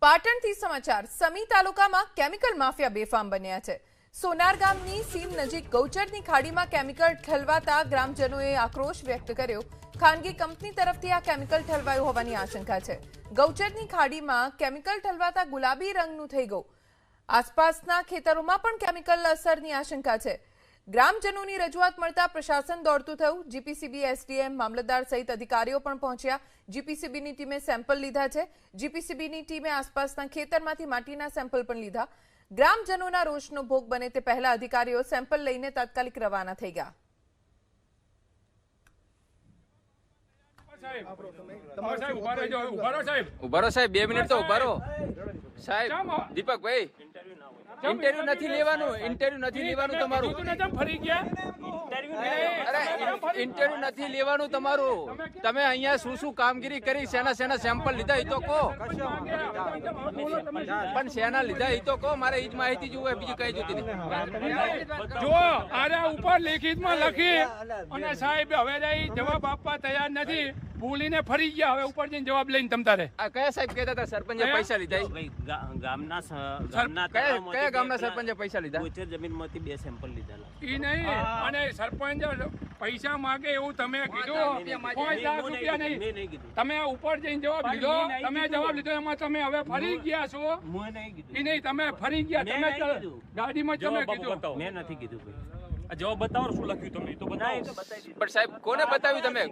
પાટણથી સમાચાર સમી તાલુકામાં chemical mafia બેફામ બન્યા છે। સોનાર ગામની સીમ નજીક ગૌચરની ખાડીમાં કેમિકલ ઠલવાતા ગ્રામજનોએ આક્રોશ વ્યક્ત કર્યો। ખાનગી કંપની તરફથી આ કેમિકલ ઠલવાયું હોવાની આશંકા છે। ગૌચરની ખાડીમાં કેમિકલ ઠલવાતા ગુલાબી રંગનું થઈ ગયું। આસપાસના ખેતરોમાં પણ કેમિકલ અસરની આશંકા છે। ગ્રામજનોની રજૂઆત મળતા પ્રશાસન દોડતું થયું। જીપીસીબી, એસડીએમ, મામલતદાર સહિત અધિકારીઓ પણ પહોંચ્યા। જીપીસીબીની ટીમે સેમ્પલ લીધા છે। જીપીસીબીની ટીમે આસપાસના ખેતરમાંથી માટીના સેમ્પલ પણ લીધા। ગ્રામજનોના રોષનો ભોગ બને તે પહેલા અધિકારીઓ સેમ્પલ લઈને તાત્કાલિક રવાના થઈ ગયા। ઉભારો સાહેબ 2 મિનિટ તો ઉભારો સાહેબ। દીપકભાઈ ઇન્ટરવ્યુ નથી લેવાનું તમારું। ફરી ગયા અરે ઇન્ટરવ્યુ નથી લેવાનું તમારું। તમે અહીંયા શું કામગીરી કરી, શેના સેમ્પલ લીધા એ તો કહો। પણ શેના લીધા એ તો કહો, મારે એ જ માહિતી જોવે, બીજી કઈ જોતી નહીં। જો આના ઉપર લેખિતમાં લખી અને સાહેબ હવે જવાબ આપવા તૈયાર નથી, ભૂલીને ફરી ગયા। હવે ઉપર જઈને જવાબ લઈને તમ તારે આ કયા સાહેબ કહેતા હતા સરપંચે પૈસા લીધા? કયા ગામના સરપંચે પૈસા લીધા? ગોચર જમીનમાંથી 2 સેમ્પલ લીધા ઈ નહીં, અને સરપંચ પૈસા માંગે એવું તમે કીધું। 5 લાખ રૂપિયા નહીં, તમે ઉપર જઈને જવાબ લીધો। તમે જવાબ લીધો એમાં તમે હવે ફરી ગયા છો। ઈ નહીં, તમે ફરી ગયા, તમે ગાડીમાં તમે કીધું। મેં નથી કીધું ભાઈ। જવાબ બતાવો શું લખ્યું તમે તો બતાવો। પણ સાહેબ કોને બતાવ્યું તમે?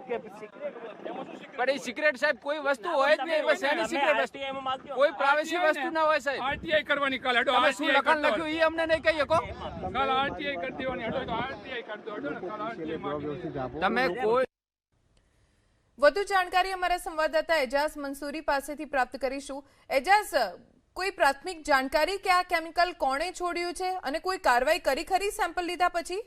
પણ એ સિક્રેટ સાહેબ કોઈ વસ્તુ હોય જ નહીં। બસ એની સિક્રેટ વસ્તુ કોઈ પ્રાઇવેસી વસ્તુ ના હોય સાહેબ। આરટીઆઈ કરવાની કાલ હેડો। તમે શું લખાણ લખ્યું એ અમને નહીં કહી શકો? કાલ આરટીઆઈ કરી દેવાની હેડો, તો આરટીઆઈ કરી દો હેડો ને, કાલ આરટીઆઈ માંગી। તમે કોઈ વધુ જાણકારી અમારા સંવાદદાતા એજાઝ મંસૂરી પાસેથી પ્રાપ્ત કરીશું। એજાઝ, કોઈ પ્રાથમિક જાણકારી કે આ કેમિકલ કોણે છોડ્યું છે અને કોઈ કાર્યવાહી કરી ખરી સેમ્પલ લીધા પછી?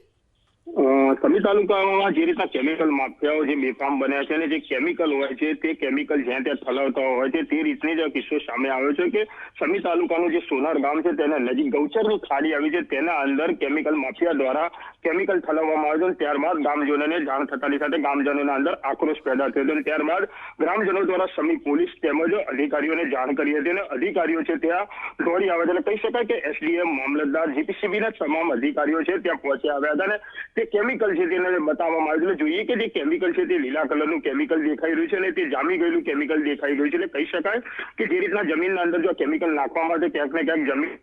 સમી તાલુકામાં જે રીતના કેમિકલ માફિયાઓ જે બેફામ બન્યા છે અને જે કેમિકલ હોય છે તે કેમિકલ જ્યાં ત્યાં ઠલવતા હોય છે, તે રીતની જ કિસ્સો સામે આવ્યો છે કે સમી તાલુકાનું જે સોનાર ગામ છે તેના નજીક ગૌચરની ખાડી આવી છે, તેના અંદર કેમિકલ માફિયા દ્વારા કેમિકલ ઠલવવામાં આવ્યું છે। ત્યારબાદ ગ્રામજનોને જાણ થતાની સાથે ગ્રામજનોના અંદર આક્રોશ પેદા થયો હતો। ત્યારબાદ ગ્રામજનો દ્વારા સમી પોલીસ તેમજ અધિકારીઓને જાણ કરી હતી અને અધિકારીઓ છે ત્યાં દોડી આવ્યા હતા। કહી શકાય કે એસડીએમ, મામલતદાર, જીપીસીબીના તમામ અધિકારીઓ છે ત્યાં પહોંચી આવ્યા હતા અને તે કેમિકલ છે તેને બતાવવામાં આવ્યું। જોઈએ કે જે કેમિકલ છે તે લીલા કલરનું કેમિકલ દેખાઈ રહ્યું છે અને તે જામી ગયેલું કેમિકલ દેખાઈ રહ્યું છે। એટલે કહી શકાય કે જે રીતના જમીનના અંદર જો કેમિકલ નાખવામાં આવે ક્યાંક ને ક્યાંક જમીન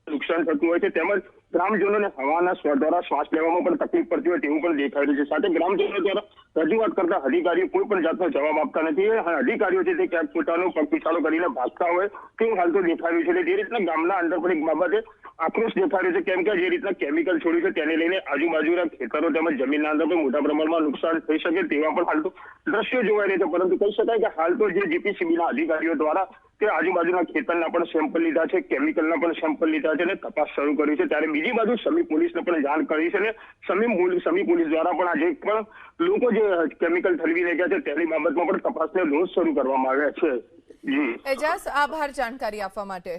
નુકસાન થતું હોય છે, તેમજ ગ્રામજનોને હવાના દ્વારા શ્વાસ લેવામાં પણ તકલીફ પડતી હોય તેવું પણ દેખાઈ રહ્યું છે। સાથે ગ્રામજનો દ્વારા રજૂઆત કરતા અધિકારીઓ કોઈ પણ જાતનો જવાબ આપતા નથી। અધિકારીઓ છે તે ક્યાંક પોતાનો પગપિછાળો કરીને ભાગતા હોય તેવું હાલ તો દેખાઈ રહ્યું છે। જે રીતના ગામના અંદર પણ એક બાબતે આક્રોશ દેખાઈ રહ્યો છે, કેમ કે જે રીતના કેમિકલ છોડ્યું છે તેને લઈને આજુબાજુના ખેતરો તેમજ જમીનના અંદર પણ મોટા પ્રમાણમાં નુકસાન થઈ શકે તેવા પણ હાલ તો દ્રશ્યો જોવાઈ રહ્યા છે। પરંતુ કહી શકાય કે હાલ તો જે જીપીસીબીના અધિકારીઓ દ્વારા તે આજુબાજુના ખેતરના પણ સેમ્પલ લીધા છે, કેમિકલના પણ સેમ્પલ લીધા છે અને તપાસ શરૂ કરી છે। ત્યારે બીજી બાજુ સમી પોલીસને પણ જાણ કરી છે અને સમી પોલીસ દ્વારા પણ આજે પણ લોકો જે કેમિકલ ઠલવી રહ્યા છે તેની બાબતમાં પણ તપાસને રોજ શરૂ કરવામાં આવ્યા છે। જી એજાઝ, આભાર જાણકારી આપવા માટે।